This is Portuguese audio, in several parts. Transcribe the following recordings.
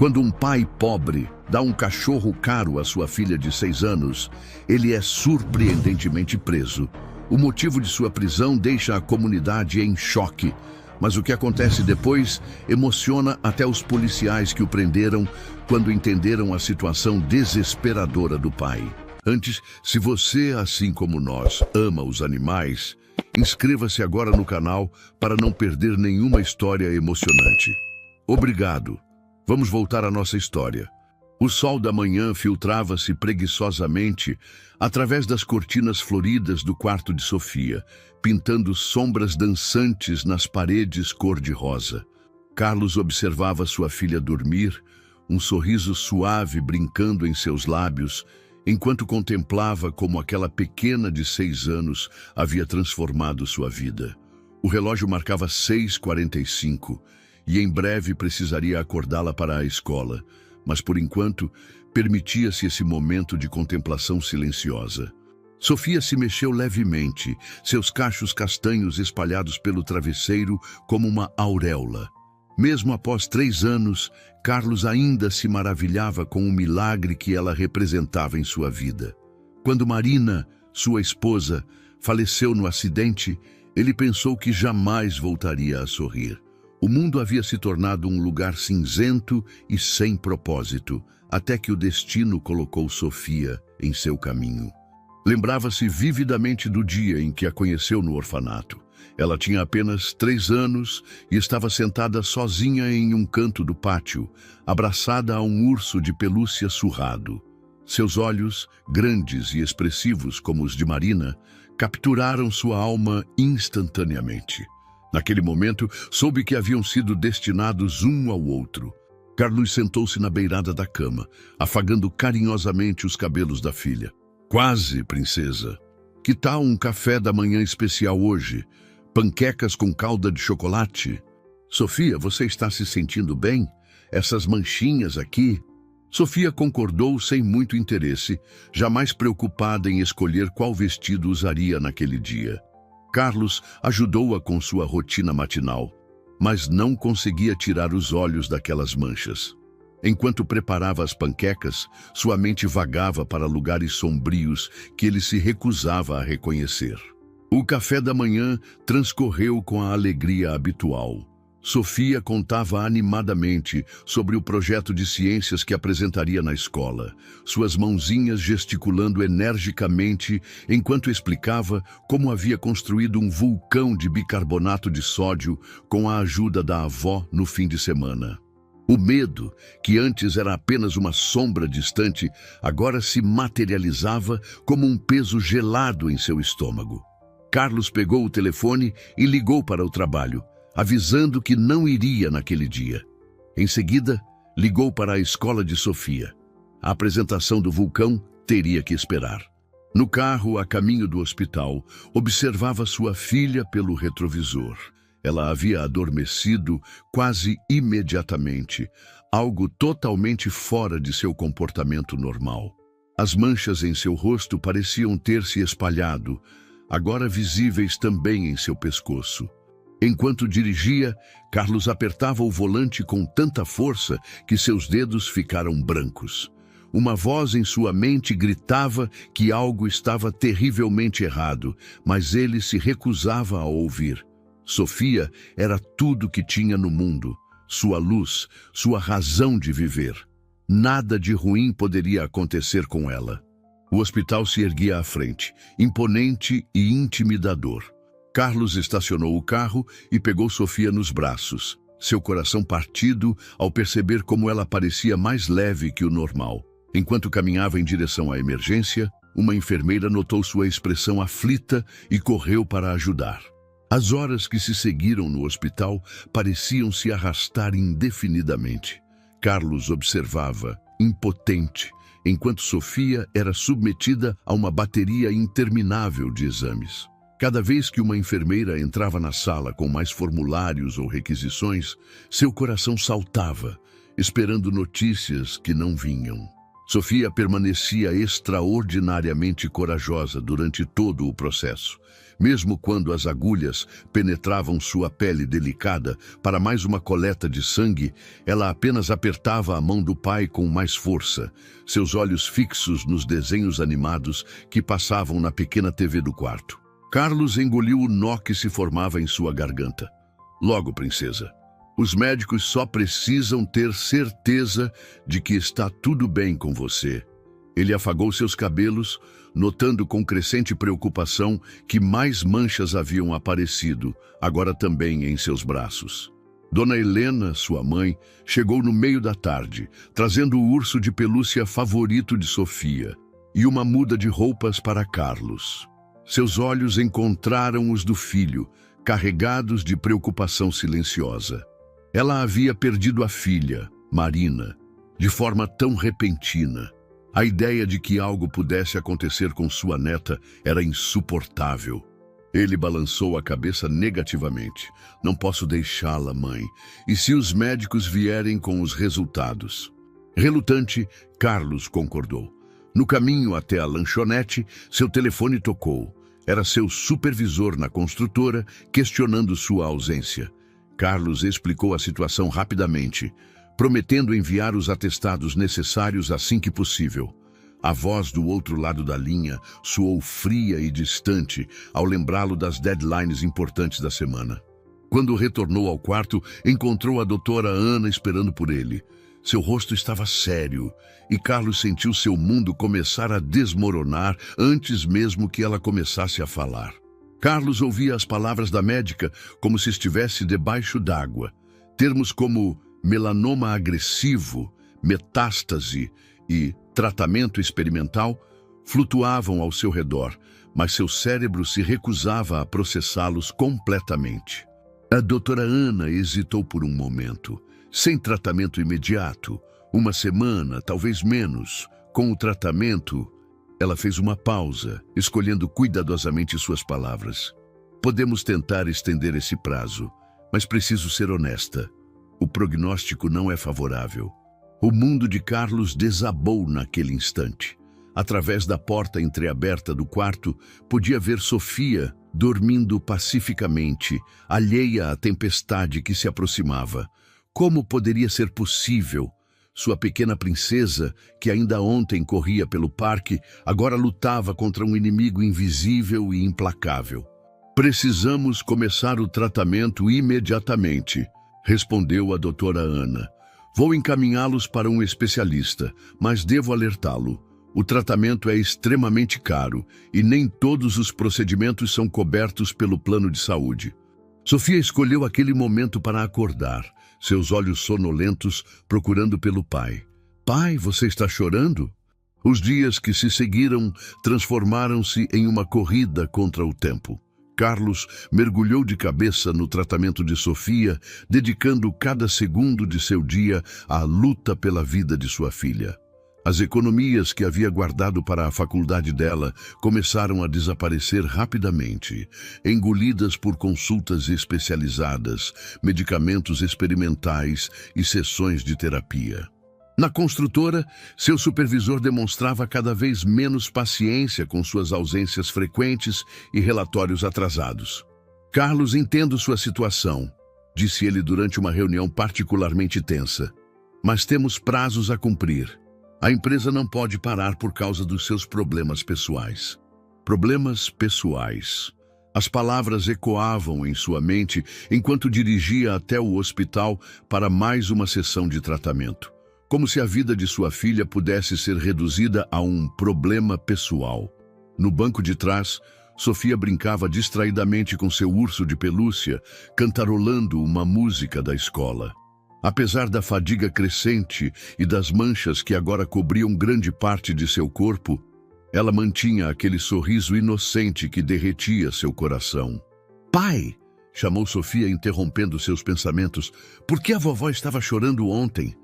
Quando um pai pobre dá um cachorro caro à sua filha de 6 anos, ele é surpreendentemente preso. O motivo de sua prisão deixa a comunidade em choque, mas o que acontece depois emociona até os policiais que o prenderam quando entenderam a situação desesperadora do pai. Antes, se você, assim como nós, ama os animais, inscreva-se agora no canal para não perder nenhuma história emocionante. Obrigado. Vamos voltar à nossa história. O sol da manhã filtrava-se preguiçosamente através das cortinas floridas do quarto de Sofia, pintando sombras dançantes nas paredes cor-de-rosa. Carlos observava sua filha dormir, um sorriso suave brincando em seus lábios, enquanto contemplava como aquela pequena de 6 anos havia transformado sua vida. O relógio marcava 6h45 e em breve precisaria acordá-la para a escola, mas por enquanto permitia-se esse momento de contemplação silenciosa. Sofia se mexeu levemente, seus cachos castanhos espalhados pelo travesseiro como uma auréola. Mesmo após 3 anos, Carlos ainda se maravilhava com o milagre que ela representava em sua vida. Quando Marina, sua esposa, faleceu no acidente, ele pensou que jamais voltaria a sorrir. O mundo havia se tornado um lugar cinzento e sem propósito, até que o destino colocou Sofia em seu caminho. Lembrava-se vividamente do dia em que a conheceu no orfanato. Ela tinha apenas 3 anos e estava sentada sozinha em um canto do pátio, abraçada a um urso de pelúcia surrado. Seus olhos, grandes e expressivos como os de Marina, capturaram sua alma instantaneamente. Naquele momento, soube que haviam sido destinados um ao outro. Carlos sentou-se na beirada da cama, afagando carinhosamente os cabelos da filha. Quase, princesa. Que tal um café da manhã especial hoje? Panquecas com calda de chocolate? Sofia, você está se sentindo bem? Essas manchinhas aqui? Sofia concordou sem muito interesse, jamais preocupada em escolher qual vestido usaria naquele dia. Carlos ajudou-a com sua rotina matinal, mas não conseguia tirar os olhos daquelas manchas. Enquanto preparava as panquecas, sua mente vagava para lugares sombrios que ele se recusava a reconhecer. O café da manhã transcorreu com a alegria habitual. Sofia contava animadamente sobre o projeto de ciências que apresentaria na escola, suas mãozinhas gesticulando energicamente enquanto explicava como havia construído um vulcão de bicarbonato de sódio com a ajuda da avó no fim de semana. O medo, que antes era apenas uma sombra distante, agora se materializava como um peso gelado em seu estômago. Carlos pegou o telefone e ligou para o trabalho, avisando que não iria naquele dia. Em seguida, ligou para a escola de Sofia. A apresentação do vulcão teria que esperar. No carro, a caminho do hospital, observava sua filha pelo retrovisor. Ela havia adormecido quase imediatamente, algo totalmente fora de seu comportamento normal. As manchas em seu rosto pareciam ter se espalhado, agora visíveis também em seu pescoço. Enquanto dirigia, Carlos apertava o volante com tanta força que seus dedos ficaram brancos. Uma voz em sua mente gritava que algo estava terrivelmente errado, mas ele se recusava a ouvir. Sofia era tudo que tinha no mundo, sua luz, sua razão de viver. Nada de ruim poderia acontecer com ela. O hospital se erguia à frente, imponente e intimidador. Carlos estacionou o carro e pegou Sofia nos braços, seu coração partido ao perceber como ela parecia mais leve que o normal. Enquanto caminhava em direção à emergência, uma enfermeira notou sua expressão aflita e correu para ajudar. As horas que se seguiram no hospital pareciam se arrastar indefinidamente. Carlos observava, impotente, enquanto Sofia era submetida a uma bateria interminável de exames. Cada vez que uma enfermeira entrava na sala com mais formulários ou requisições, seu coração saltava, esperando notícias que não vinham. Sofia permanecia extraordinariamente corajosa durante todo o processo. Mesmo quando as agulhas penetravam sua pele delicada para mais uma coleta de sangue, ela apenas apertava a mão do pai com mais força, seus olhos fixos nos desenhos animados que passavam na pequena TV do quarto. Carlos engoliu o nó que se formava em sua garganta. Logo, princesa. Os médicos só precisam ter certeza de que está tudo bem com você. Ele afagou seus cabelos, notando com crescente preocupação que mais manchas haviam aparecido, agora também em seus braços. Dona Helena, sua mãe, chegou no meio da tarde, trazendo o urso de pelúcia favorito de Sofia e uma muda de roupas para Carlos. Seus olhos encontraram os do filho, carregados de preocupação silenciosa. Ela havia perdido a filha, Marina, de forma tão repentina. A ideia de que algo pudesse acontecer com sua neta era insuportável. Ele balançou a cabeça negativamente. Não posso deixá-la, mãe. E se os médicos vierem com os resultados? Relutante, Carlos concordou. No caminho até a lanchonete, seu telefone tocou. Era seu supervisor na construtora, questionando sua ausência. Carlos explicou a situação rapidamente, prometendo enviar os atestados necessários assim que possível. A voz do outro lado da linha soou fria e distante ao lembrá-lo das deadlines importantes da semana. Quando retornou ao quarto, encontrou a doutora Ana esperando por ele. Seu rosto estava sério e Carlos sentiu seu mundo começar a desmoronar antes mesmo que ela começasse a falar. Carlos ouvia as palavras da médica como se estivesse debaixo d'água. Termos como melanoma agressivo, metástase e tratamento experimental flutuavam ao seu redor, mas seu cérebro se recusava a processá-los completamente. A doutora Ana hesitou por um momento. Sem tratamento imediato, uma semana, talvez menos, com o tratamento... Ela fez uma pausa, escolhendo cuidadosamente suas palavras. Podemos tentar estender esse prazo, mas preciso ser honesta. O prognóstico não é favorável. O mundo de Carlos desabou naquele instante. Através da porta entreaberta do quarto, podia ver Sofia dormindo pacificamente, alheia à tempestade que se aproximava. Como poderia ser possível? Sua pequena princesa, que ainda ontem corria pelo parque, agora lutava contra um inimigo invisível e implacável. Precisamos começar o tratamento imediatamente, respondeu a doutora Ana. Vou encaminhá-los para um especialista, mas devo alertá-lo. O tratamento é extremamente caro e nem todos os procedimentos são cobertos pelo plano de saúde. Sofia escolheu aquele momento para acordar, seus olhos sonolentos procurando pelo pai. Pai, você está chorando? Os dias que se seguiram transformaram-se em uma corrida contra o tempo. Carlos mergulhou de cabeça no tratamento de Sofia, dedicando cada segundo de seu dia à luta pela vida de sua filha. As economias que havia guardado para a faculdade dela começaram a desaparecer rapidamente, engolidas por consultas especializadas, medicamentos experimentais e sessões de terapia. Na construtora, seu supervisor demonstrava cada vez menos paciência com suas ausências frequentes e relatórios atrasados. Carlos, entendo sua situação, disse ele durante uma reunião particularmente tensa. Mas temos prazos a cumprir. A empresa não pode parar por causa dos seus problemas pessoais. Problemas pessoais. As palavras ecoavam em sua mente enquanto dirigia até o hospital para mais uma sessão de tratamento. Como se a vida de sua filha pudesse ser reduzida a um problema pessoal. No banco de trás, Sofia brincava distraidamente com seu urso de pelúcia, cantarolando uma música da escola. Apesar da fadiga crescente e das manchas que agora cobriam grande parte de seu corpo, ela mantinha aquele sorriso inocente que derretia seu coração. Pai! Chamou Sofia, interrompendo seus pensamentos. Por que a vovó estava chorando ontem?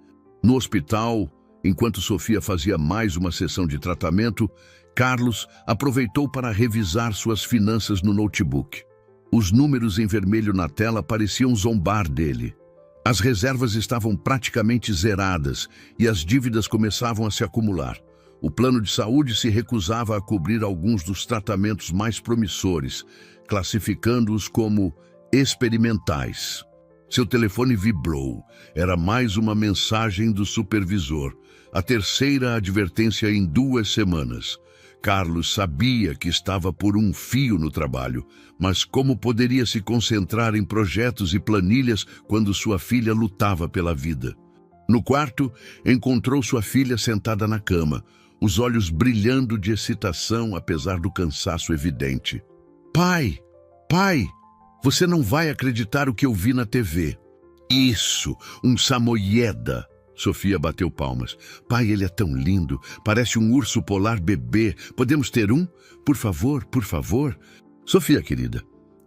No hospital, enquanto Sofia fazia mais uma sessão de tratamento, Carlos aproveitou para revisar suas finanças no notebook. Os números em vermelho na tela pareciam zombar dele. As reservas estavam praticamente zeradas e as dívidas começavam a se acumular. O plano de saúde se recusava a cobrir alguns dos tratamentos mais promissores, classificando-os como experimentais. Seu telefone vibrou. Era mais uma mensagem do supervisor. A terceira advertência em 2 semanas. Carlos sabia que estava por um fio no trabalho, mas como poderia se concentrar em projetos e planilhas quando sua filha lutava pela vida? No quarto, encontrou sua filha sentada na cama, os olhos brilhando de excitação apesar do cansaço evidente. Pai! Pai! Você não vai acreditar o que eu vi na TV. Isso! Um samoyeda! Sofia bateu palmas. Pai, ele é tão lindo. Parece um urso polar bebê. Podemos ter um? Por favor, por favor. Sofia, querida.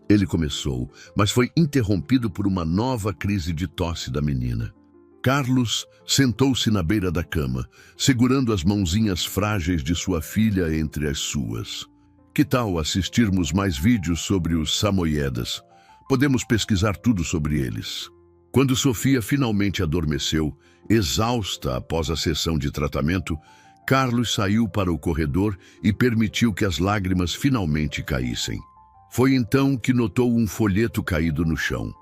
Ele começou, mas foi interrompido por uma nova crise de tosse da menina. Carlos sentou-se na beira da cama, segurando as mãozinhas frágeis de sua filha entre as suas. Que tal assistirmos mais vídeos sobre os samoyedas? Podemos pesquisar tudo sobre eles. Quando Sofia finalmente adormeceu, exausta após a sessão de tratamento, Carlos saiu para o corredor e permitiu que as lágrimas finalmente caíssem. Foi então que notou um folheto caído no chão.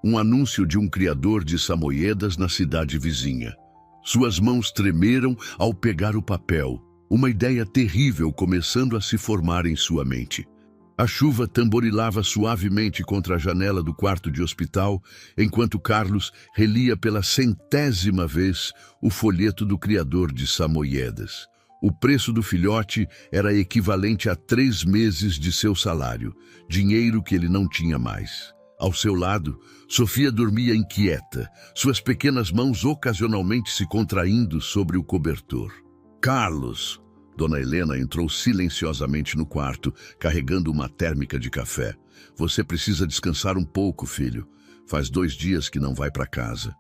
Um anúncio de um criador de samoyedas na cidade vizinha. Suas mãos tremeram ao pegar o papel, uma ideia terrível começando a se formar em sua mente. A chuva tamborilava suavemente contra a janela do quarto de hospital, enquanto Carlos relia pela 100ª vez o folheto do criador de samoyedas. O preço do filhote era equivalente a 3 meses de seu salário, dinheiro que ele não tinha mais. Ao seu lado, Sofia dormia inquieta, suas pequenas mãos ocasionalmente se contraindo sobre o cobertor. Carlos! Dona Helena entrou silenciosamente no quarto, carregando uma térmica de café. Você precisa descansar um pouco, filho. Faz 2 dias que não vai para casa.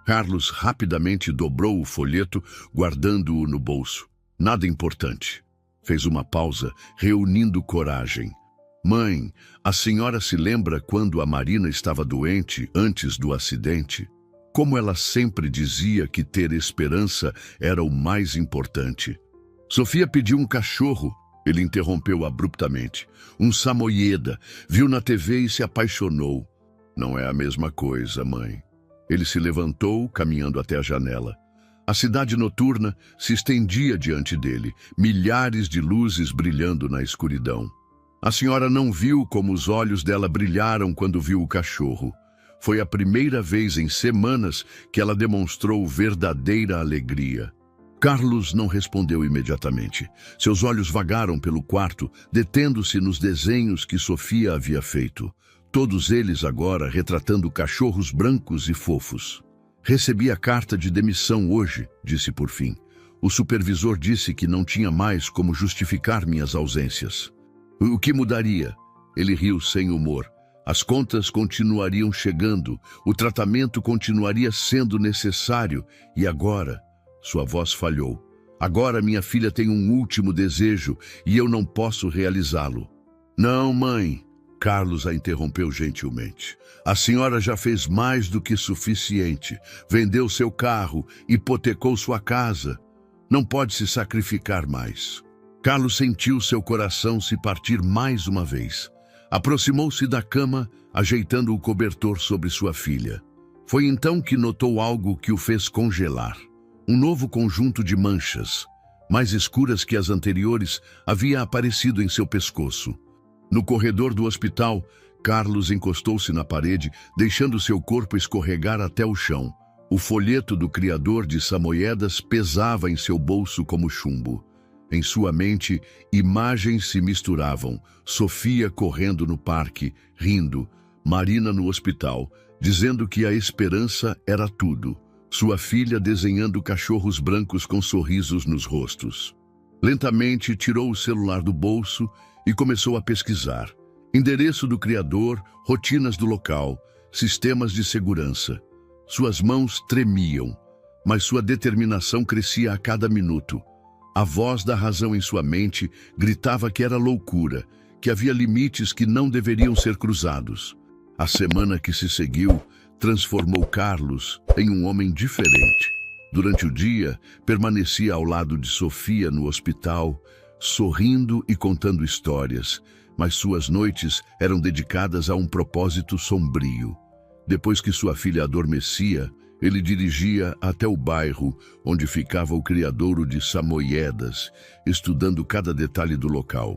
Carlos rapidamente dobrou o folheto, guardando-o no bolso. Nada importante. Fez uma pausa, reunindo coragem. Mãe, a senhora se lembra quando a Marina estava doente antes do acidente? Como ela sempre dizia que ter esperança era o mais importante. Sofia pediu um cachorro. Ele interrompeu abruptamente. Um samoyeda. Viu na TV e se apaixonou. Não é a mesma coisa, mãe. Ele se levantou, caminhando até a janela. A cidade noturna se estendia diante dele, milhares de luzes brilhando na escuridão. A senhora não viu como os olhos dela brilharam quando viu o cachorro. Foi a primeira vez em semanas que ela demonstrou verdadeira alegria. Carlos não respondeu imediatamente. Seus olhos vagaram pelo quarto, detendo-se nos desenhos que Sofia havia feito. Todos eles agora retratando cachorros brancos e fofos. Recebi a carta de demissão hoje, disse por fim. O supervisor disse que não tinha mais como justificar minhas ausências. O que mudaria? Ele riu sem humor. As contas continuariam chegando, o tratamento continuaria sendo necessário, e agora... Sua voz falhou. Agora minha filha tem um último desejo e eu não posso realizá-lo. Não, mãe. Carlos a interrompeu gentilmente. A senhora já fez mais do que suficiente. Vendeu seu carro, hipotecou sua casa. Não pode se sacrificar mais. Carlos sentiu seu coração se partir mais uma vez. Aproximou-se da cama, ajeitando o cobertor sobre sua filha. Foi então que notou algo que o fez congelar. Um novo conjunto de manchas, mais escuras que as anteriores, havia aparecido em seu pescoço. No corredor do hospital, Carlos encostou-se na parede, deixando seu corpo escorregar até o chão. O folheto do criador de samoyedas pesava em seu bolso como chumbo. Em sua mente, imagens se misturavam. Sofia correndo no parque, rindo. Marina no hospital, dizendo que a esperança era tudo. Sua filha desenhando cachorros brancos com sorrisos nos rostos. Lentamente tirou o celular do bolso e começou a pesquisar. Endereço do criador, rotinas do local, sistemas de segurança. Suas mãos tremiam, mas sua determinação crescia a cada minuto. A voz da razão em sua mente gritava que era loucura, que havia limites que não deveriam ser cruzados. A semana que se seguiu transformou Carlos em um homem diferente. Durante o dia, permanecia ao lado de Sofia no hospital, sorrindo e contando histórias, mas suas noites eram dedicadas a um propósito sombrio. Depois que sua filha adormecia, ele dirigia até o bairro onde ficava o criadouro de samoiedas, estudando cada detalhe do local.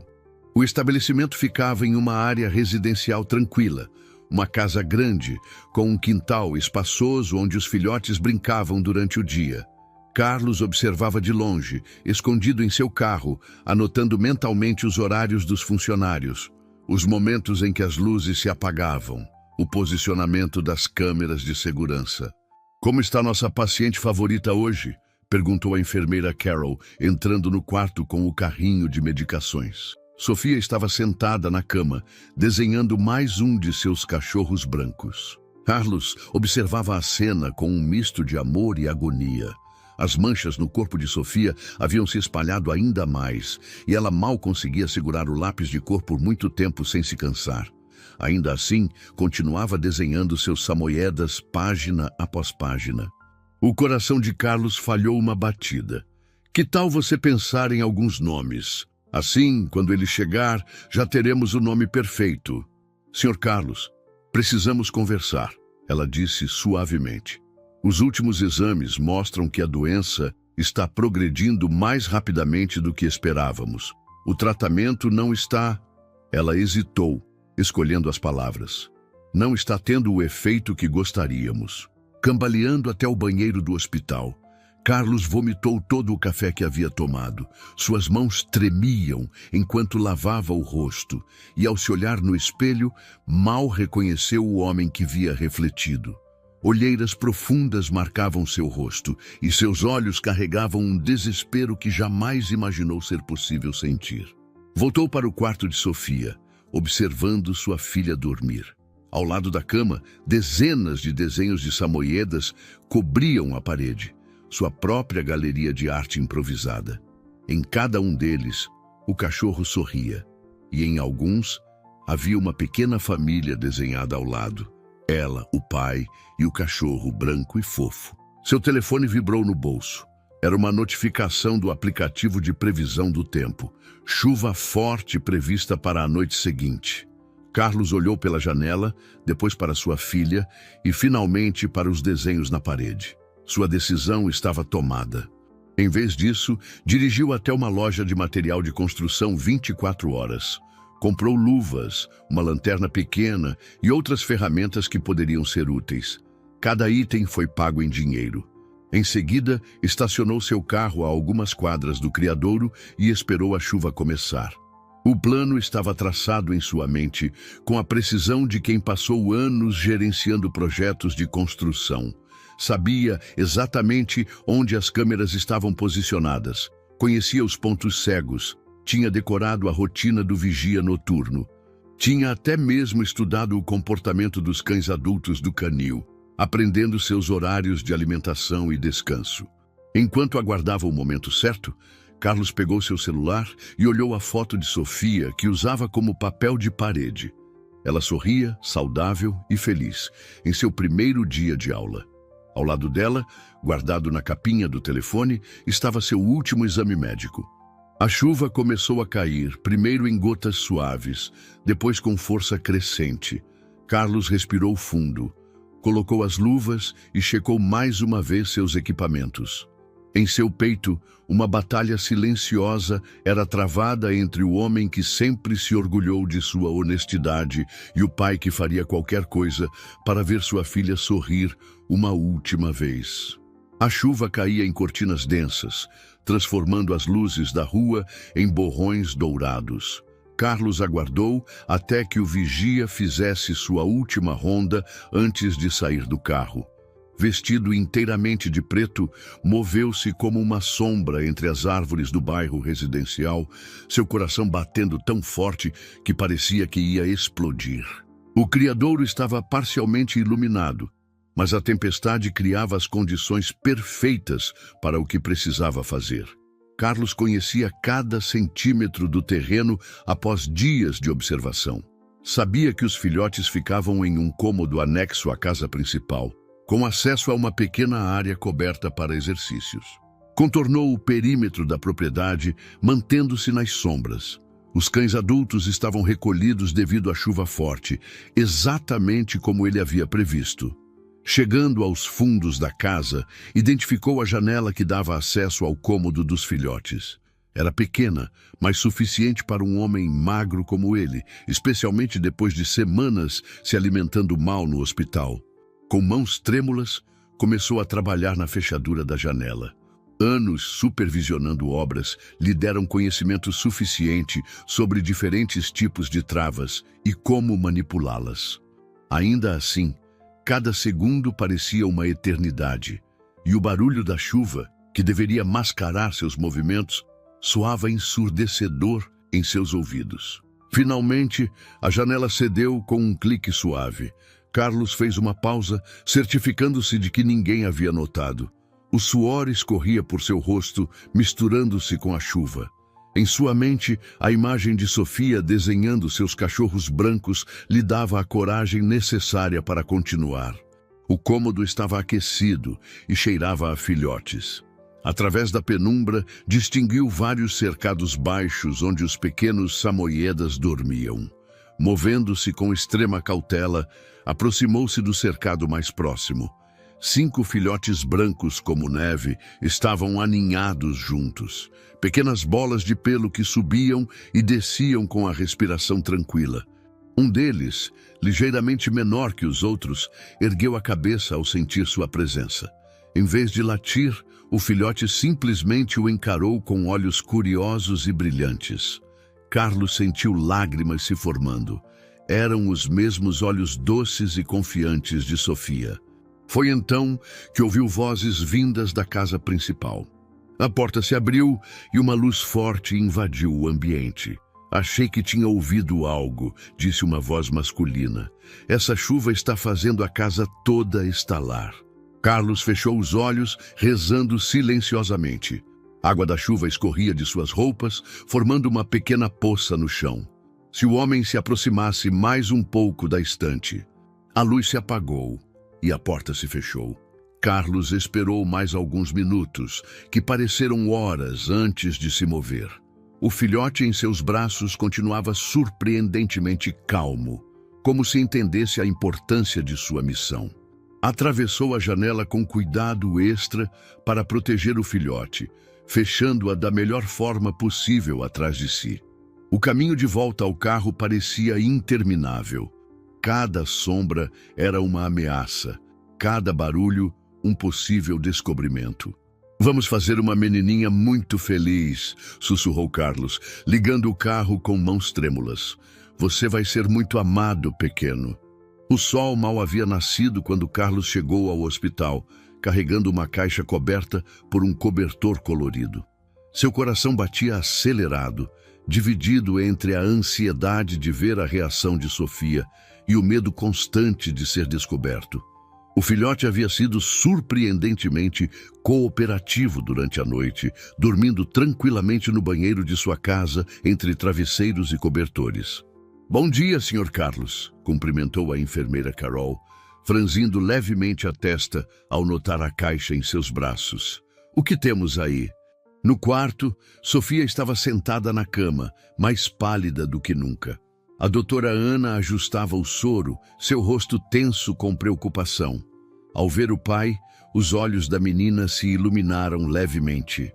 O estabelecimento ficava em uma área residencial tranquila, uma casa grande, com um quintal espaçoso onde os filhotes brincavam durante o dia. Carlos observava de longe, escondido em seu carro, anotando mentalmente os horários dos funcionários, os momentos em que as luzes se apagavam, o posicionamento das câmeras de segurança. "Como está nossa paciente favorita hoje?" perguntou a enfermeira Carol, entrando no quarto com o carrinho de medicações. Sofia estava sentada na cama, desenhando mais um de seus cachorros brancos. Carlos observava a cena com um misto de amor e agonia. As manchas no corpo de Sofia haviam se espalhado ainda mais, e ela mal conseguia segurar o lápis de cor por muito tempo sem se cansar. Ainda assim, continuava desenhando seus samoiedas página após página. O coração de Carlos falhou uma batida. "Que tal você pensar em alguns nomes? Assim, quando ele chegar, já teremos o nome perfeito." "Senhor Carlos, precisamos conversar", ela disse suavemente. "Os últimos exames mostram que a doença está progredindo mais rapidamente do que esperávamos. O tratamento não está..." Ela hesitou, escolhendo as palavras. "Não está tendo o efeito que gostaríamos." Cambaleando até o banheiro do hospital, Carlos vomitou todo o café que havia tomado. Suas mãos tremiam enquanto lavava o rosto, e ao se olhar no espelho, mal reconheceu o homem que via refletido. Olheiras profundas marcavam seu rosto, e seus olhos carregavam um desespero que jamais imaginou ser possível sentir. Voltou para o quarto de Sofia, observando sua filha dormir. Ao lado da cama, dezenas de desenhos de samoiedas cobriam a parede, sua própria galeria de arte improvisada. Em cada um deles, o cachorro sorria, e em alguns havia uma pequena família desenhada ao lado. Ela, o pai e o cachorro branco e fofo. Seu telefone vibrou no bolso. Era uma notificação do aplicativo de previsão do tempo. Chuva forte prevista para a noite seguinte. Carlos olhou pela janela, depois para sua filha e finalmente para os desenhos na parede. Sua decisão estava tomada. Em vez disso, dirigiu até uma loja de material de construção 24 horas. Comprou luvas, uma lanterna pequena e outras ferramentas que poderiam ser úteis. Cada item foi pago em dinheiro. Em seguida, estacionou seu carro a algumas quadras do criadouro e esperou a chuva começar. O plano estava traçado em sua mente, com a precisão de quem passou anos gerenciando projetos de construção. Sabia exatamente onde as câmeras estavam posicionadas, conhecia os pontos cegos, tinha decorado a rotina do vigia noturno. Tinha até mesmo estudado o comportamento dos cães adultos do canil, aprendendo seus horários de alimentação e descanso. Enquanto aguardava o momento certo, Carlos pegou seu celular e olhou a foto de Sofia, que usava como papel de parede. Ela sorria, saudável e feliz, em seu primeiro dia de aula. Ao lado dela, guardado na capinha do telefone, estava seu último exame médico. A chuva começou a cair, primeiro em gotas suaves, depois com força crescente. Carlos respirou fundo, colocou as luvas e checou mais uma vez seus equipamentos. Em seu peito, uma batalha silenciosa era travada entre o homem que sempre se orgulhou de sua honestidade e o pai que faria qualquer coisa para ver sua filha sorrir uma última vez. A chuva caía em cortinas densas, transformando as luzes da rua em borrões dourados. Carlos aguardou até que o vigia fizesse sua última ronda antes de sair do carro. Vestido inteiramente de preto, moveu-se como uma sombra entre as árvores do bairro residencial, seu coração batendo tão forte que parecia que ia explodir. O criadouro estava parcialmente iluminado, mas a tempestade criava as condições perfeitas para o que precisava fazer. Carlos conhecia cada centímetro do terreno após dias de observação. Sabia que os filhotes ficavam em um cômodo anexo à casa principal, com acesso a uma pequena área coberta para exercícios. Contornou o perímetro da propriedade, mantendo-se nas sombras. Os cães adultos estavam recolhidos devido à chuva forte, exatamente como ele havia previsto. Chegando aos fundos da casa, identificou a janela que dava acesso ao cômodo dos filhotes. Era pequena, mas suficiente para um homem magro como ele, especialmente depois de semanas se alimentando mal no hospital. Com mãos trêmulas, começou a trabalhar na fechadura da janela. Anos supervisionando obras lhe deram conhecimento suficiente sobre diferentes tipos de travas e como manipulá-las. Ainda assim, cada segundo parecia uma eternidade, e o barulho da chuva, que deveria mascarar seus movimentos, soava ensurdecedor em seus ouvidos. Finalmente, a janela cedeu com um clique suave. Carlos fez uma pausa, certificando-se de que ninguém havia notado. O suor escorria por seu rosto, misturando-se com a chuva. Em sua mente, a imagem de Sofia desenhando seus cachorros brancos lhe dava a coragem necessária para continuar. O cômodo estava aquecido e cheirava a filhotes. Através da penumbra, distinguiu vários cercados baixos onde os pequenos samoiedas dormiam. Movendo-se com extrema cautela, aproximou-se do cercado mais próximo. 5 filhotes brancos como neve estavam aninhados juntos. Pequenas bolas de pelo que subiam e desciam com a respiração tranquila. Um deles, ligeiramente menor que os outros, ergueu a cabeça ao sentir sua presença. Em vez de latir, o filhote simplesmente o encarou com olhos curiosos e brilhantes. Carlos sentiu lágrimas se formando. Eram os mesmos olhos doces e confiantes de Sofia. Foi então que ouviu vozes vindas da casa principal. A porta se abriu e uma luz forte invadiu o ambiente. Achei que tinha ouvido algo, disse uma voz masculina. Essa chuva está fazendo a casa toda estalar. Carlos fechou os olhos, rezando silenciosamente. Água da chuva escorria de suas roupas, formando uma pequena poça no chão. Se o homem se aproximasse mais um pouco da estante, a luz se apagou e a porta se fechou. Carlos esperou mais alguns minutos, que pareceram horas antes de se mover. O filhote em seus braços continuava surpreendentemente calmo, como se entendesse a importância de sua missão. Atravessou a janela com cuidado extra para proteger o filhote, fechando-a da melhor forma possível atrás de si. O caminho de volta ao carro parecia interminável. Cada sombra era uma ameaça, cada barulho um possível descobrimento. Vamos fazer uma menininha muito feliz, sussurrou Carlos, ligando o carro com mãos trêmulas. Você vai ser muito amado, pequeno. O sol mal havia nascido quando Carlos chegou ao hospital, carregando uma caixa coberta por um cobertor colorido. Seu coração batia acelerado, dividido entre a ansiedade de ver a reação de Sofia e o medo constante de ser descoberto. O filhote havia sido surpreendentemente cooperativo durante a noite, dormindo tranquilamente no banheiro de sua casa, entre travesseiros e cobertores. Bom dia, Sr. Carlos, cumprimentou a enfermeira Carol, franzindo levemente a testa ao notar a caixa em seus braços. O que temos aí? No quarto, Sofia estava sentada na cama, mais pálida do que nunca. A doutora Ana ajustava o soro, seu rosto tenso com preocupação. Ao ver o pai, os olhos da menina se iluminaram levemente.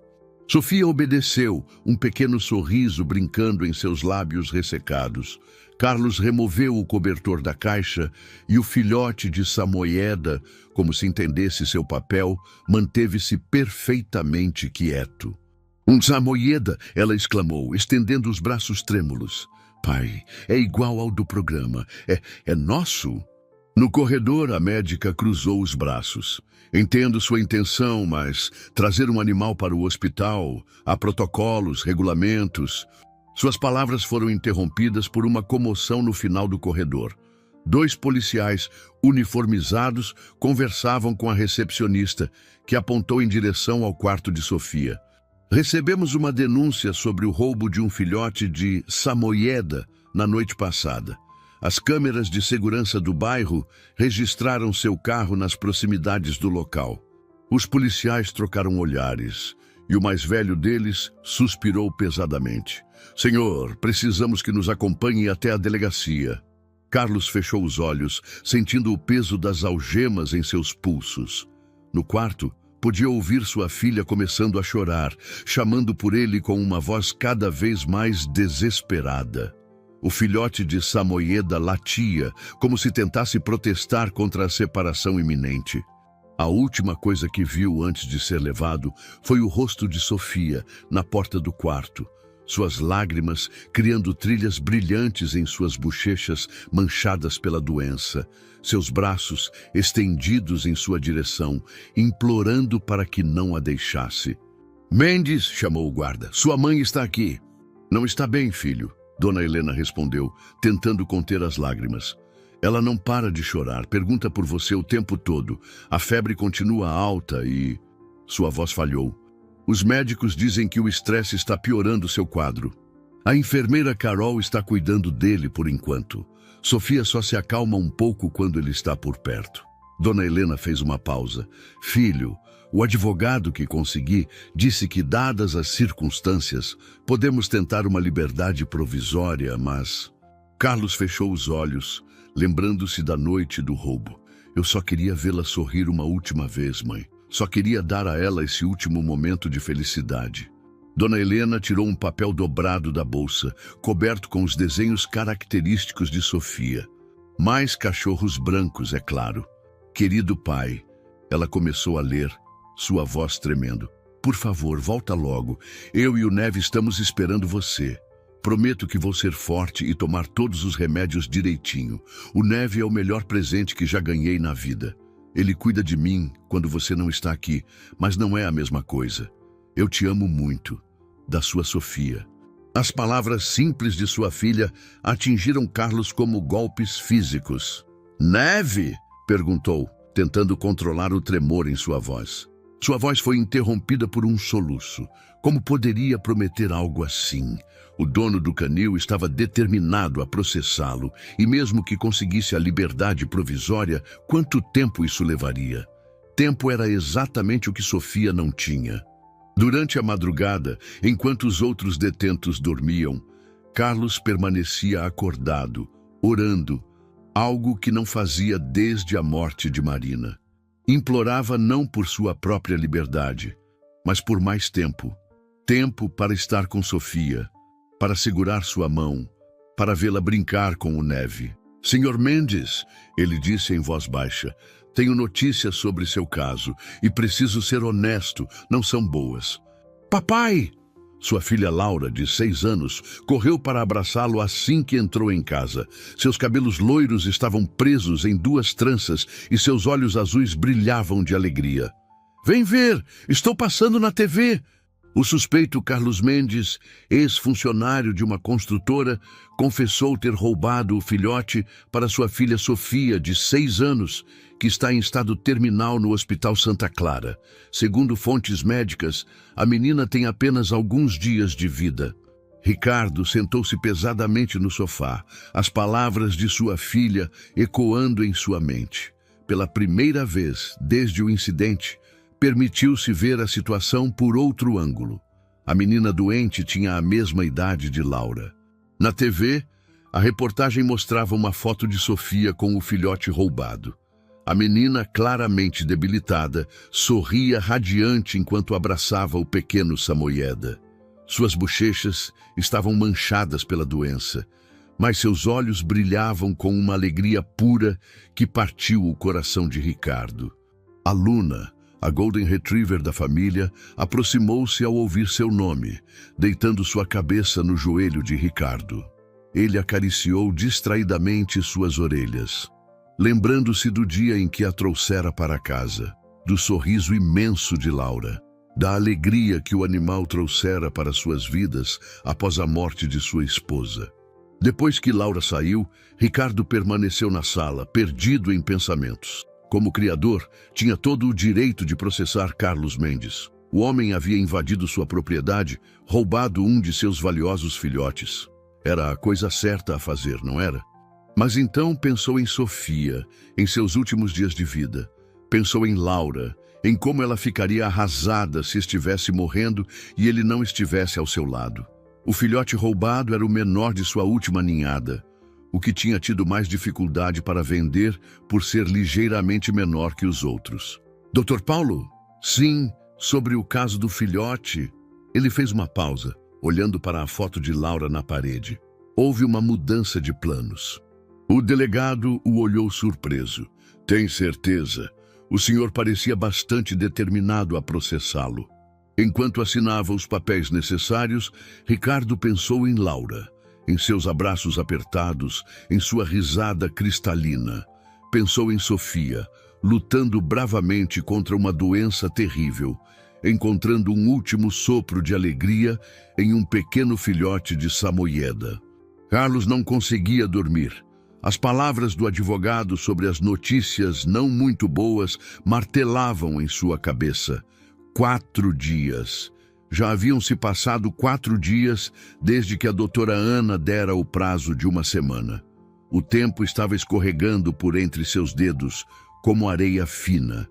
Sofia obedeceu, um pequeno sorriso brincando em seus lábios ressecados. Carlos removeu o cobertor da caixa e o filhote de samoieda, como se entendesse seu papel, manteve-se perfeitamente quieto. Um samoieda, ela exclamou, estendendo os braços trêmulos. Pai, é igual ao do programa. É nosso? No corredor, a médica cruzou os braços. Entendo sua intenção, mas trazer um animal para o hospital, há protocolos, regulamentos. Suas palavras foram interrompidas por uma comoção no final do corredor. 2 policiais uniformizados conversavam com a recepcionista, que apontou em direção ao quarto de Sofia. Recebemos uma denúncia sobre o roubo de um filhote de samoieda na noite passada. As câmeras de segurança do bairro registraram seu carro nas proximidades do local. Os policiais trocaram olhares e o mais velho deles suspirou pesadamente. Senhor, precisamos que nos acompanhe até a delegacia. Carlos fechou os olhos, sentindo o peso das algemas em seus pulsos. No quarto, podia ouvir sua filha começando a chorar, chamando por ele com uma voz cada vez mais desesperada. O filhote de Samoyeda latia, como se tentasse protestar contra a separação iminente. A última coisa que viu antes de ser levado foi o rosto de Sofia na porta do quarto, suas lágrimas criando trilhas brilhantes em suas bochechas manchadas pela doença, seus braços estendidos em sua direção, implorando para que não a deixasse. Mendes, chamou o guarda, sua mãe está aqui. Não está bem, filho, Dona Helena respondeu, tentando conter as lágrimas. Ela não para de chorar, pergunta por você o tempo todo. A febre continua alta e... Sua voz falhou. Os médicos dizem que o estresse está piorando seu quadro. A enfermeira Carol está cuidando dele por enquanto. Sofia só se acalma um pouco quando ele está por perto. Dona Helena fez uma pausa. Filho, o advogado que consegui disse que, dadas as circunstâncias, podemos tentar uma liberdade provisória, mas... Carlos fechou os olhos, lembrando-se da noite do roubo. Eu só queria vê-la sorrir uma última vez, mãe. Só queria dar a ela esse último momento de felicidade. Dona Helena tirou um papel dobrado da bolsa, coberto com os desenhos característicos de Sofia. Mais cachorros brancos, é claro. Querido pai, ela começou a ler, sua voz tremendo. Por favor, volta logo. Eu e o Neve estamos esperando você. Prometo que vou ser forte e tomar todos os remédios direitinho. O Neve é o melhor presente que já ganhei na vida. Ele cuida de mim quando você não está aqui, mas não é a mesma coisa. Eu te amo muito. Da sua Sofia. As palavras simples de sua filha atingiram Carlos como golpes físicos. Neve? Perguntou, tentando controlar o tremor em sua voz. Sua voz foi interrompida por um soluço. Como poderia prometer algo assim? O dono do canil estava determinado a processá-lo, e mesmo que conseguisse a liberdade provisória, quanto tempo isso levaria? Tempo era exatamente o que Sofia não tinha. Durante a madrugada, enquanto os outros detentos dormiam, Carlos permanecia acordado, orando, algo que não fazia desde a morte de Marina. Implorava não por sua própria liberdade, mas por mais tempo. Tempo para estar com Sofia, para segurar sua mão, para vê-la brincar com o Neve. Senhor Mendes, ele disse em voz baixa, tenho notícias sobre seu caso e preciso ser honesto, não são boas. Papai! Sua filha Laura, de 6 anos, correu para abraçá-lo assim que entrou em casa. Seus cabelos loiros estavam presos em 2 tranças e seus olhos azuis brilhavam de alegria. Vem ver, estou passando na TV! O suspeito Carlos Mendes, ex-funcionário de uma construtora, confessou ter roubado o filhote para sua filha Sofia, de 6 anos, que está em estado terminal no Hospital Santa Clara. Segundo fontes médicas, a menina tem apenas alguns dias de vida. Ricardo sentou-se pesadamente no sofá, as palavras de sua filha ecoando em sua mente. Pela primeira vez desde o incidente, permitiu-se ver a situação por outro ângulo. A menina doente tinha a mesma idade de Laura. Na TV, a reportagem mostrava uma foto de Sofia com o filhote roubado. A menina, claramente debilitada, sorria radiante enquanto abraçava o pequeno Samoyeda. Suas bochechas estavam manchadas pela doença, mas seus olhos brilhavam com uma alegria pura que partiu o coração de Ricardo. A Luna, a Golden Retriever da família, aproximou-se ao ouvir seu nome, deitando sua cabeça no joelho de Ricardo. Ele acariciou distraidamente suas orelhas, lembrando-se do dia em que a trouxera para casa, do sorriso imenso de Laura, da alegria que o animal trouxera para suas vidas após a morte de sua esposa. Depois que Laura saiu, Ricardo permaneceu na sala, perdido em pensamentos. Como criador, tinha todo o direito de processar Carlos Mendes. O homem havia invadido sua propriedade, roubado um de seus valiosos filhotes. Era a coisa certa a fazer, não era? Mas então pensou em Sofia, em seus últimos dias de vida. Pensou em Laura, em como ela ficaria arrasada se estivesse morrendo e ele não estivesse ao seu lado. O filhote roubado era o menor de sua última ninhada, o que tinha tido mais dificuldade para vender por ser ligeiramente menor que os outros. Dr. Paulo? Sim, sobre o caso do filhote. Ele fez uma pausa, olhando para a foto de Laura na parede. Houve uma mudança de planos. O delegado o olhou surpreso. Tem certeza? O senhor parecia bastante determinado a processá-lo. Enquanto assinava os papéis necessários, Ricardo pensou em Laura, em seus abraços apertados, em sua risada cristalina. Pensou em Sofia, lutando bravamente contra uma doença terrível, encontrando um último sopro de alegria em um pequeno filhote de Samoyeda. Carlos não conseguia dormir. As palavras do advogado sobre as notícias não muito boas martelavam em sua cabeça. 4 dias. Já haviam se passado 4 dias desde que a doutora Ana dera o prazo de 1 semana. O tempo estava escorregando por entre seus dedos, como areia fina.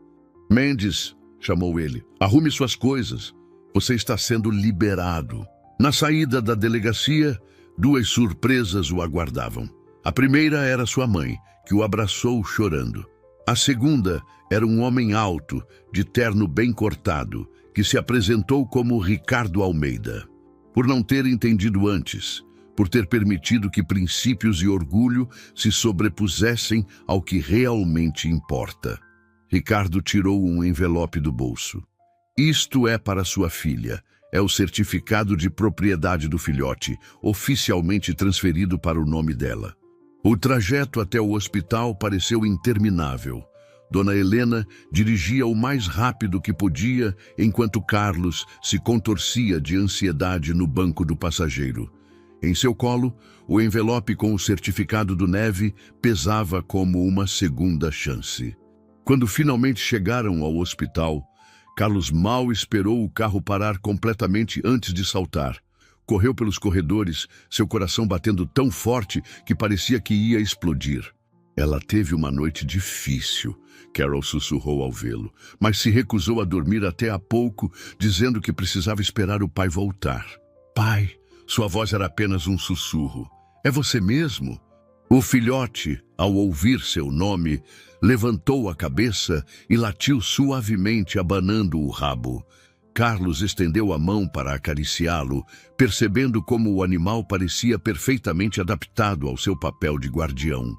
Mendes, chamou ele, arrume suas coisas. Você está sendo liberado. Na saída da delegacia, 2 surpresas o aguardavam. A primeira era sua mãe, que o abraçou chorando. A segunda era um homem alto, de terno bem cortado, que se apresentou como Ricardo Almeida. Por não ter entendido antes, por ter permitido que princípios e orgulho se sobrepusessem ao que realmente importa. Ricardo tirou um envelope do bolso. Isto é para sua filha. É o certificado de propriedade do filhote, oficialmente transferido para o nome dela. O trajeto até o hospital pareceu interminável. Dona Helena dirigia o mais rápido que podia, enquanto Carlos se contorcia de ansiedade no banco do passageiro. Em seu colo, o envelope com o certificado do Neve pesava como uma segunda chance. Quando finalmente chegaram ao hospital, Carlos mal esperou o carro parar completamente antes de saltar. Correu pelos corredores, seu coração batendo tão forte que parecia que ia explodir. Ela teve uma noite difícil, Carol sussurrou ao vê-lo, mas se recusou a dormir até há pouco, dizendo que precisava esperar o pai voltar. Pai, sua voz era apenas um sussurro. É você mesmo? O filhote, ao ouvir seu nome, levantou a cabeça e latiu suavemente, abanando o rabo. Carlos estendeu a mão para acariciá-lo, percebendo como o animal parecia perfeitamente adaptado ao seu papel de guardião.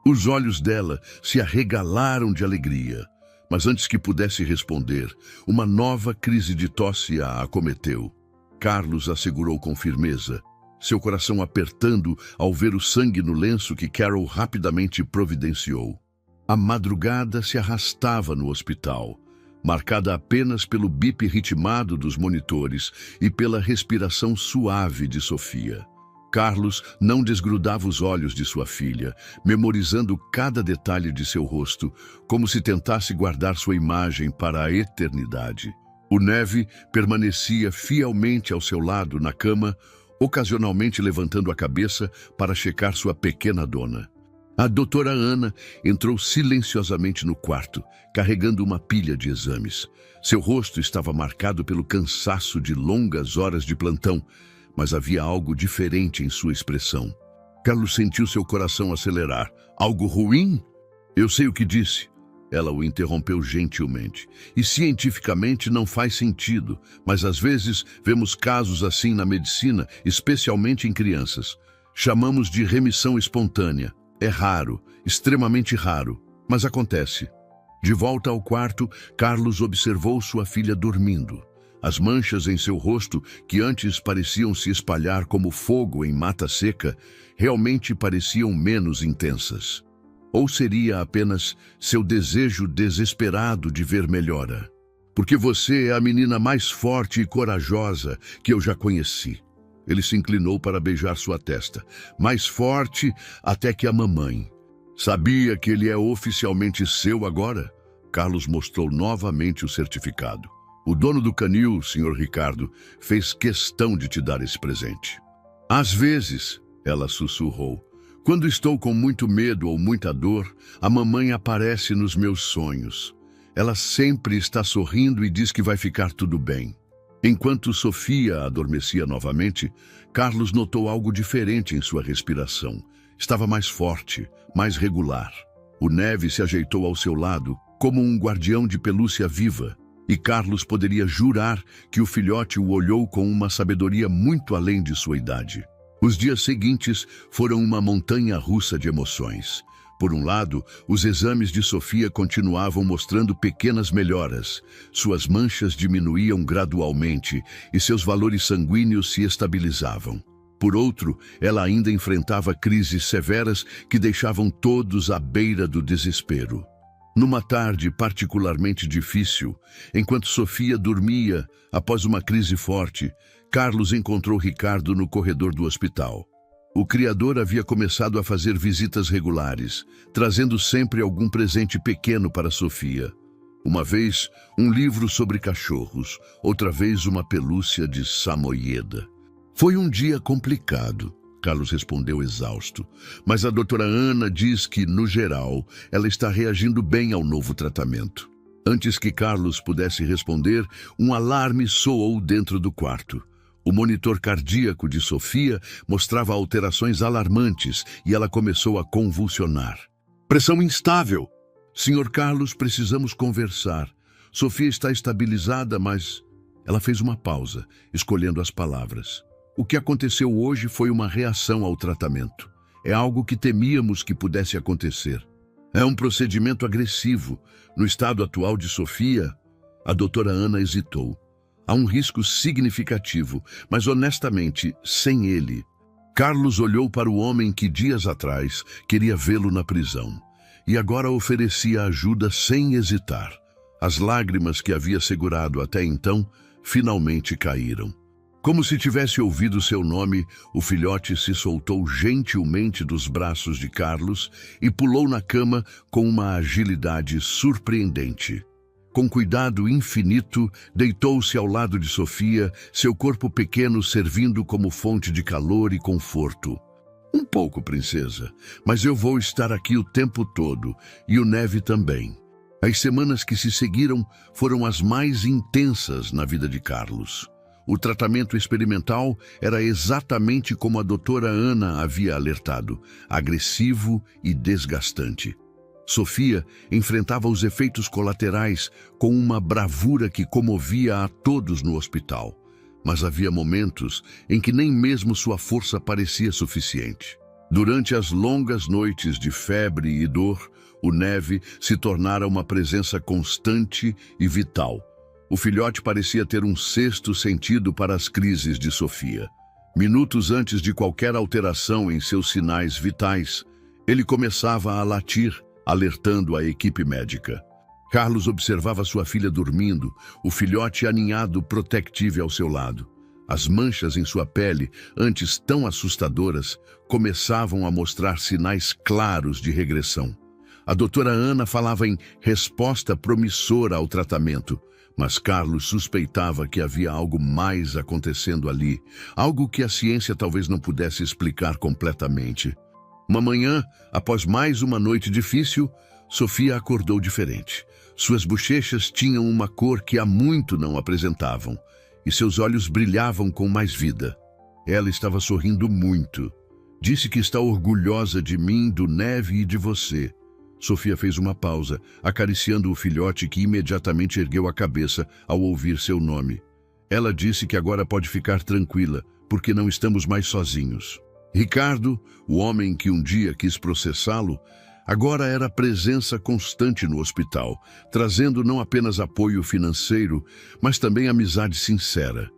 Os olhos dela se arregalaram de alegria, mas antes que pudesse responder, uma nova crise de tosse a acometeu. Carlos a segurou com firmeza, seu coração apertando ao ver o sangue no lenço que Carol rapidamente providenciou. A madrugada se arrastava no hospital, marcada apenas pelo bip ritmado dos monitores e pela respiração suave de Sofia. Carlos não desgrudava os olhos de sua filha, memorizando cada detalhe de seu rosto, como se tentasse guardar sua imagem para a eternidade. O Neve permanecia fielmente ao seu lado na cama, ocasionalmente levantando a cabeça para checar sua pequena dona. A doutora Ana entrou silenciosamente no quarto, carregando uma pilha de exames. Seu rosto estava marcado pelo cansaço de longas horas de plantão, mas havia algo diferente em sua expressão. Carlos sentiu seu coração acelerar. Algo ruim? Eu sei o que disse. Ela o interrompeu gentilmente. E cientificamente não faz sentido, mas às vezes vemos casos assim na medicina, especialmente em crianças. Chamamos de remissão espontânea. É raro, extremamente raro, mas acontece. De volta ao quarto, Carlos observou sua filha dormindo. As manchas em seu rosto, que antes pareciam se espalhar como fogo em mata seca, realmente pareciam menos intensas. Ou seria apenas seu desejo desesperado de ver melhora? Porque você é a menina mais forte e corajosa que eu já conheci. Ele se inclinou para beijar sua testa. Mais forte até que a mamãe. Sabia que ele é oficialmente seu agora? Carlos mostrou novamente o certificado. O dono do canil, Sr. Ricardo, fez questão de te dar esse presente. Às vezes, ela sussurrou, Quando estou com muito medo ou muita dor, a mamãe aparece nos meus sonhos. Ela sempre está sorrindo e diz que vai ficar tudo bem. Enquanto Sofia adormecia novamente, Carlos notou algo diferente em sua respiração. Estava mais forte, mais regular. O Neve se ajeitou ao seu lado, como um guardião de pelúcia viva, e Carlos poderia jurar que o filhote o olhou com uma sabedoria muito além de sua idade. Os dias seguintes foram uma montanha-russa de emoções. Por um lado, os exames de Sofia continuavam mostrando pequenas melhoras. Suas manchas diminuíam gradualmente e seus valores sanguíneos se estabilizavam. Por outro, ela ainda enfrentava crises severas que deixavam todos à beira do desespero. Numa tarde particularmente difícil, enquanto Sofia dormia após uma crise forte, Carlos encontrou Ricardo no corredor do hospital. O criador havia começado a fazer visitas regulares, trazendo sempre algum presente pequeno para Sofia. Uma vez, um livro sobre cachorros, outra vez uma pelúcia de Samoyeda. Foi um dia complicado, Carlos respondeu exausto, mas a doutora Ana diz que, no geral, ela está reagindo bem ao novo tratamento. Antes que Carlos pudesse responder, um alarme soou dentro do quarto. O monitor cardíaco de Sofia mostrava alterações alarmantes e ela começou a convulsionar. Pressão instável. Senhor Carlos, precisamos conversar. Sofia está estabilizada, mas... Ela fez uma pausa, escolhendo as palavras. O que aconteceu hoje foi uma reação ao tratamento. É algo que temíamos que pudesse acontecer. É um procedimento agressivo. No estado atual de Sofia, a doutora Ana hesitou. Há um risco significativo, mas honestamente, sem ele. Carlos olhou para o homem que dias atrás queria vê-lo na prisão e agora oferecia ajuda sem hesitar. As lágrimas que havia segurado até então finalmente caíram. Como se tivesse ouvido seu nome, o filhote se soltou gentilmente dos braços de Carlos e pulou na cama com uma agilidade surpreendente. Com cuidado infinito, deitou-se ao lado de Sofia, seu corpo pequeno servindo como fonte de calor e conforto. Um pouco, princesa, mas eu vou estar aqui o tempo todo, e o Neve também. As semanas que se seguiram foram as mais intensas na vida de Carlos. O tratamento experimental era exatamente como a doutora Ana havia alertado, agressivo e desgastante. Sofia enfrentava os efeitos colaterais com uma bravura que comovia a todos no hospital. Mas havia momentos em que nem mesmo sua força parecia suficiente. Durante as longas noites de febre e dor, o Neve se tornara uma presença constante e vital. O filhote parecia ter um sexto sentido para as crises de Sofia. Minutos antes de qualquer alteração em seus sinais vitais, ele começava a latir, alertando a equipe médica. Carlos observava sua filha dormindo, o filhote aninhado protectivo ao seu lado. As manchas em sua pele, antes tão assustadoras, começavam a mostrar sinais claros de regressão. A doutora Ana falava em resposta promissora ao tratamento, mas Carlos suspeitava que havia algo mais acontecendo ali, algo que a ciência talvez não pudesse explicar completamente. Uma manhã, após mais uma noite difícil, Sofia acordou diferente. Suas bochechas tinham uma cor que há muito não apresentavam, e seus olhos brilhavam com mais vida. Ela estava sorrindo muito. Disse que está orgulhosa de mim, do Neve e de você. Sofia fez uma pausa, acariciando o filhote que imediatamente ergueu a cabeça ao ouvir seu nome. Ela disse que agora pode ficar tranquila, porque não estamos mais sozinhos. Ricardo, o homem que um dia quis processá-lo, agora era presença constante no hospital, trazendo não apenas apoio financeiro, mas também amizade sincera.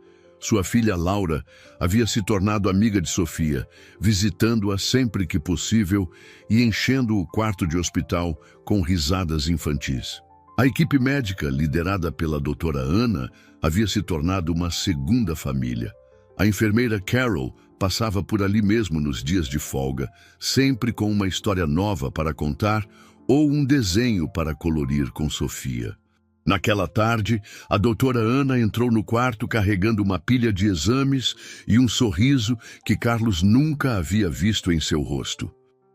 Sua filha Laura havia se tornado amiga de Sofia, visitando-a sempre que possível e enchendo o quarto de hospital com risadas infantis. A equipe médica, liderada pela doutora Ana, havia se tornado uma segunda família. A enfermeira Carol passava por ali mesmo nos dias de folga, sempre com uma história nova para contar ou um desenho para colorir com Sofia. Naquela tarde, a doutora Ana entrou no quarto carregando uma pilha de exames e um sorriso que Carlos nunca havia visto em seu rosto.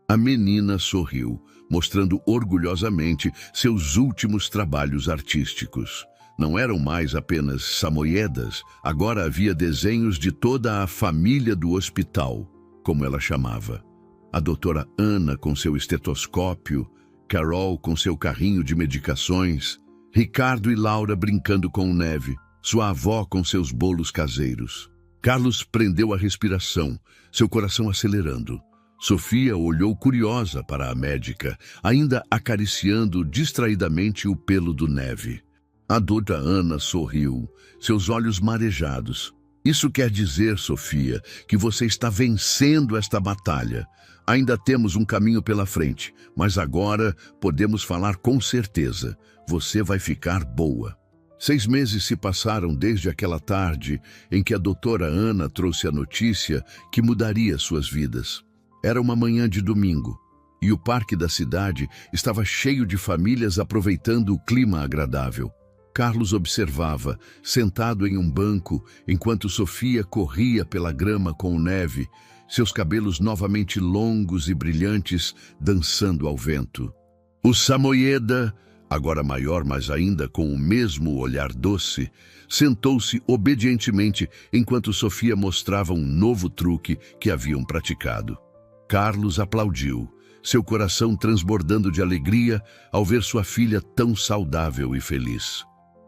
A menina sorriu, mostrando orgulhosamente seus últimos trabalhos artísticos. Não eram mais apenas samoyedas, agora havia desenhos de toda a família do hospital, como ela chamava. A doutora Ana com seu estetoscópio, Carol com seu carrinho de medicações, Ricardo e Laura brincando com neve, sua avó com seus bolos caseiros. Carlos prendeu a respiração, seu coração acelerando. Sofia olhou curiosa para a médica, ainda acariciando distraidamente o pelo do Neve. A doutora Ana sorriu, seus olhos marejados. Isso quer dizer, Sofia, que você está vencendo esta batalha. Ainda temos um caminho pela frente, mas agora podemos falar com certeza. Você vai ficar boa. 6 meses se passaram desde aquela tarde em que a doutora Ana trouxe a notícia que mudaria suas vidas. Era uma manhã de domingo, e o parque da cidade estava cheio de famílias aproveitando o clima agradável. Carlos observava, sentado em um banco, enquanto Sofia corria pela grama com neve, seus cabelos novamente longos e brilhantes dançando ao vento. O Samoyeda, agora maior, mas ainda com o mesmo olhar doce, sentou-se obedientemente enquanto Sofia mostrava um novo truque que haviam praticado. Carlos aplaudiu, seu coração transbordando de alegria ao ver sua filha tão saudável e feliz.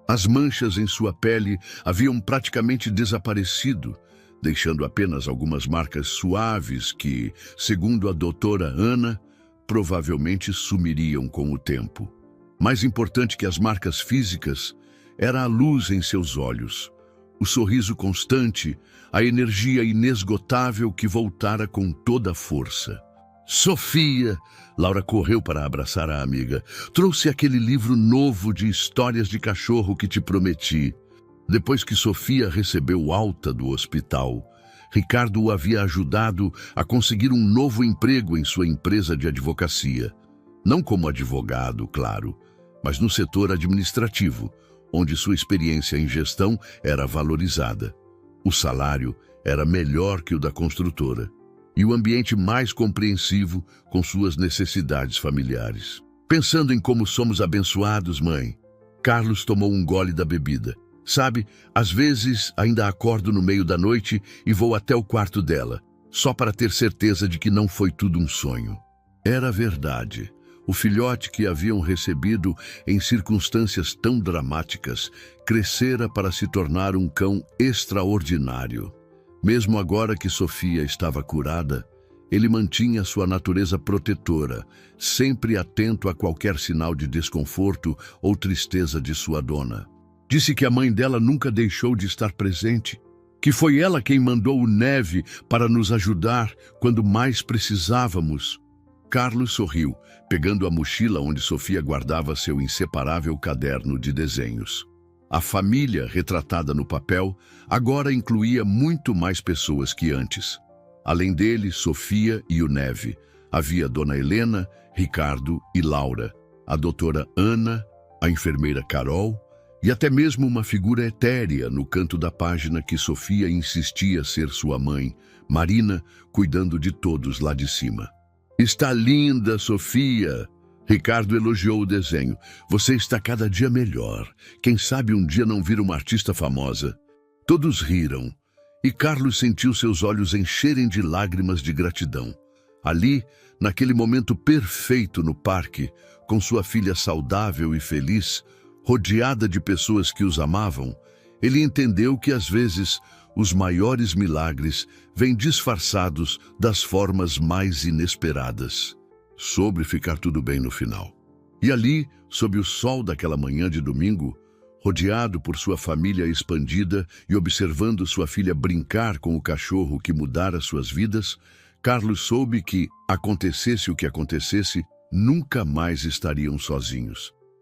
As manchas em sua pele haviam praticamente desaparecido, deixando apenas algumas marcas suaves que, segundo a doutora Ana, provavelmente sumiriam com o tempo. Mais importante que as marcas físicas era a luz em seus olhos, o sorriso constante, a energia inesgotável que voltara com toda a força. Sofia! Laura correu para abraçar a amiga. Trouxe aquele livro novo de histórias de cachorro que te prometi. Depois que Sofia recebeu alta do hospital, Ricardo o havia ajudado a conseguir um novo emprego em sua empresa de advocacia. Não como advogado, claro, mas no setor administrativo, onde sua experiência em gestão era valorizada. O salário era melhor que o da construtora e o ambiente mais compreensivo com suas necessidades familiares. Pensando em como somos abençoados, mãe, Carlos tomou um gole da bebida. Sabe, às vezes ainda acordo no meio da noite e vou até o quarto dela, só para ter certeza de que não foi tudo um sonho. Era verdade. O filhote que haviam recebido em circunstâncias tão dramáticas crescera para se tornar um cão extraordinário. Mesmo agora que Sofia estava curada, ele mantinha sua natureza protetora, sempre atento a qualquer sinal de desconforto ou tristeza de sua dona. Disse que a mãe dela nunca deixou de estar presente, que foi ela quem mandou o Neve para nos ajudar quando mais precisávamos. Carlos sorriu, pegando a mochila onde Sofia guardava seu inseparável caderno de desenhos. A família, retratada no papel, agora incluía muito mais pessoas que antes. Além dele, Sofia e o Neve. Havia Dona Helena, Ricardo e Laura, a doutora Ana, a enfermeira Carol e até mesmo uma figura etérea no canto da página que Sofia insistia ser sua mãe, Marina, cuidando de todos lá de cima. Está linda, Sofia! Ricardo elogiou o desenho. Você está cada dia melhor. Quem sabe um dia não vira uma artista famosa. Todos riram, e Carlos sentiu seus olhos encherem de lágrimas de gratidão. Ali, naquele momento perfeito no parque, com sua filha saudável e feliz, rodeada de pessoas que os amavam, ele entendeu que às vezes os maiores milagres vêm disfarçados das formas mais inesperadas. Soube ficar tudo bem no final. E ali, sob o sol daquela manhã de domingo, rodeado por sua família expandida e observando sua filha brincar com o cachorro que mudara suas vidas, Carlos soube que, acontecesse o que acontecesse, nunca mais estariam sozinhos.